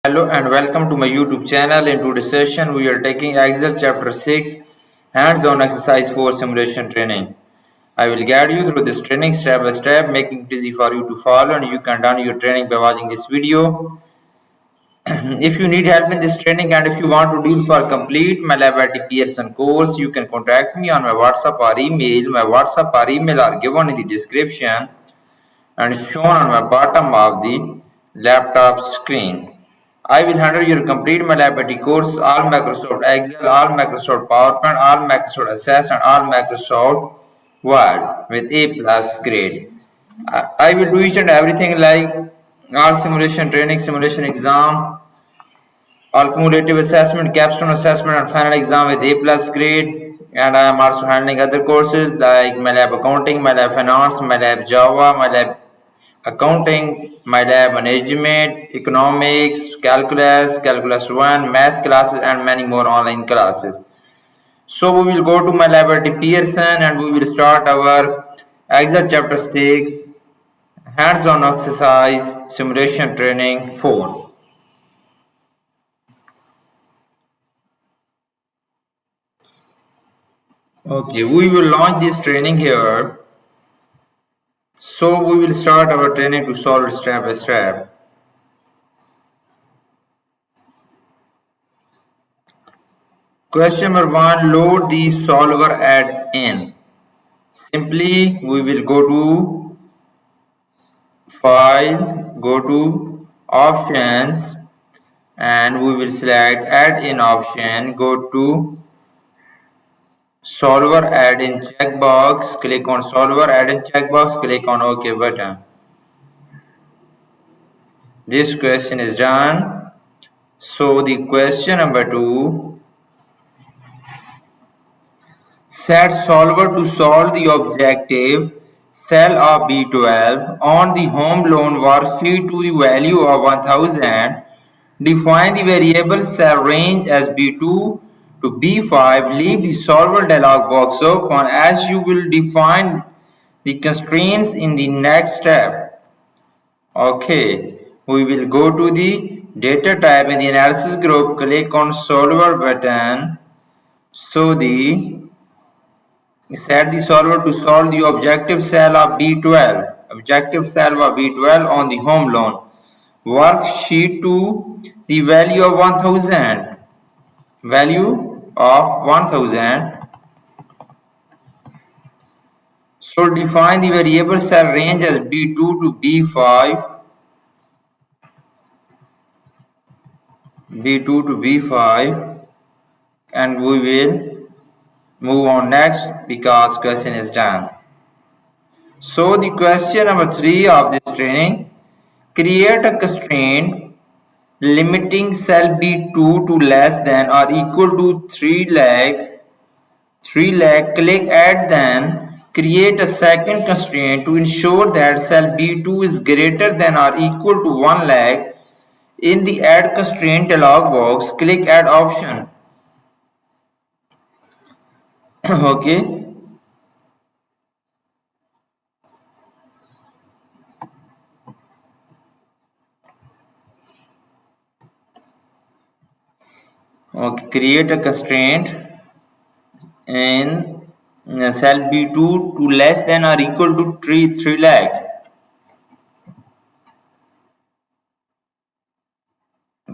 Hello and welcome to my YouTube channel. In today's session, we are taking Excel chapter 6 hands-on exercise for simulation training. I will guide you through this training step by step, making it easy for you to follow, and you can done your training by watching this video. If you need help in this training and if you want to deal for complete my Lab Pearson course, you can contact me on my WhatsApp or email. My WhatsApp or email are given in the description and shown on the bottom of the laptop screen. I will handle your complete MyLab course, all Microsoft Excel, all Microsoft PowerPoint, all Microsoft Access, and all Microsoft Word with A plus grade. I will do each and everything like all simulation training, simulation exam, all cumulative assessment, capstone assessment, and final exam with A plus grade. And I am also handling other courses like MyLab Accounting, MyLab Finance, MyLab Java, MyLab Accounting, MyLab Management, Economics, Calculus, Calculus 1, Math classes, and many more online classes. So we will go to MyLab Pearson and we will start our Excel chapter 6 hands-on exercise simulation training 4. Okay, we will launch this training here. So we will start our training to solve it step by step. Question number 1, load the solver add-in. Simply we will go to file, go to options, and we will select add-in option, go to solver add-in checkbox, click on solver add-in checkbox, click on OK button. This question is done. So the question number 2, set solver to solve the objective cell of B12 on the home loan worksheet to the value of 1000. Define the variable cell range as B2 to B5. Leave the solver dialog box open as you will define the constraints in the next step. Okay, we will go to the data type in the analysis group, click on solver button. So set the solver to solve the objective cell of B12. Objective cell of B12 on the home loan worksheet to the value of 1000. Value of 1000. So define the variable cell range as B2 to B5. B2 to B5, and we will move on next because question is done. So the question number 3 of this training, create a constraint limiting cell B2 to less than or equal to 3 lakh, click add, then create a second constraint to ensure that cell B2 is greater than or equal to 1 lakh. In the add constraint dialog box, click add option. Okay. Okay, create a constraint in cell B2 to less than or equal to 3 lakh.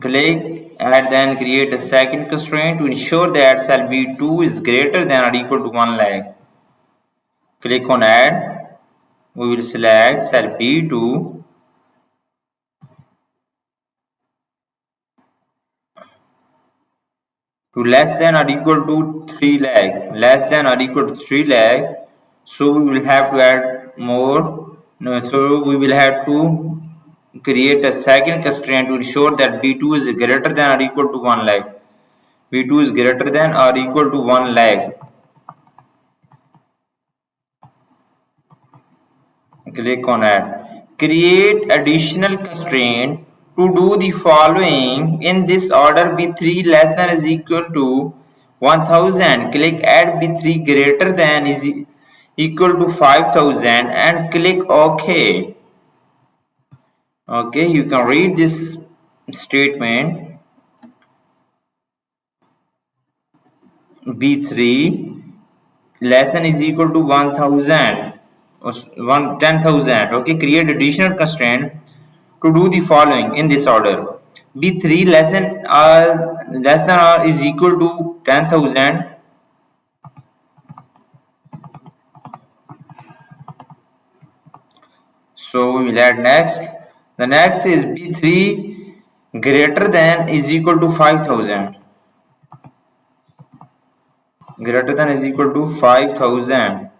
Click add, then create a second constraint to ensure that cell B2 is greater than or equal to 1 lakh. Click on add. We will select cell B2 to less than or equal to 3 lakh. Less than or equal to 3 lakh. So we will have to add more. No, so we will have to create a second constraint to ensure that B2 is greater than or equal to 1 lakh. B2 is greater than or equal to 1 lakh. Click on add. Create additional constraint to do the following in this order: B3 less than is equal to 1000. Click add B3 greater than is equal to 5000 and click OK. Okay, you can read this statement B3 less than is equal to 1000 or 10,000. Okay, create additional constraint to do the following in this order. B3 less than or is equal to 10,000. So we will add next. The next is B3 greater than is equal to 5,000. Greater than is equal to 5,000.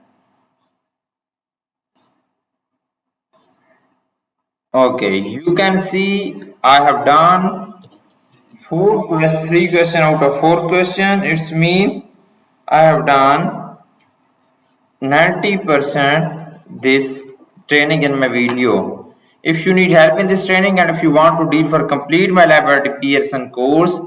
Okay, you can see I have done 3 question out of 4 question. It's mean I have done 90% this training in my video. If you need help in this training and if you want to deal for complete my laboratory Pearson course,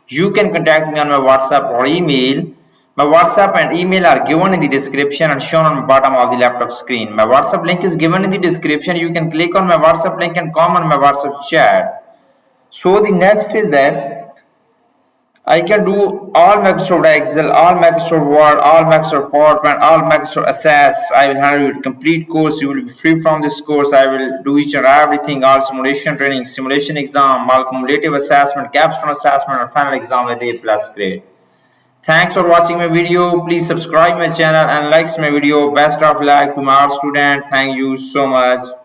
you can contact me on my WhatsApp or email. My WhatsApp and email are given in the description and shown on the bottom of the laptop screen. My WhatsApp link is given in the description. You can click on my WhatsApp link and come on my WhatsApp chat. So the next is that I can do all Microsoft Excel, all Microsoft Word, all Microsoft PowerPoint, all Microsoft Access. I will handle your complete course. You will be free from this course. I will do each and everything, all simulation training, simulation exam, all cumulative assessment, capstone assessment, and final exam with A plus grade. Thanks for watching my video. Please subscribe my channel and like my video. Best of luck to my all students. Thank you so much.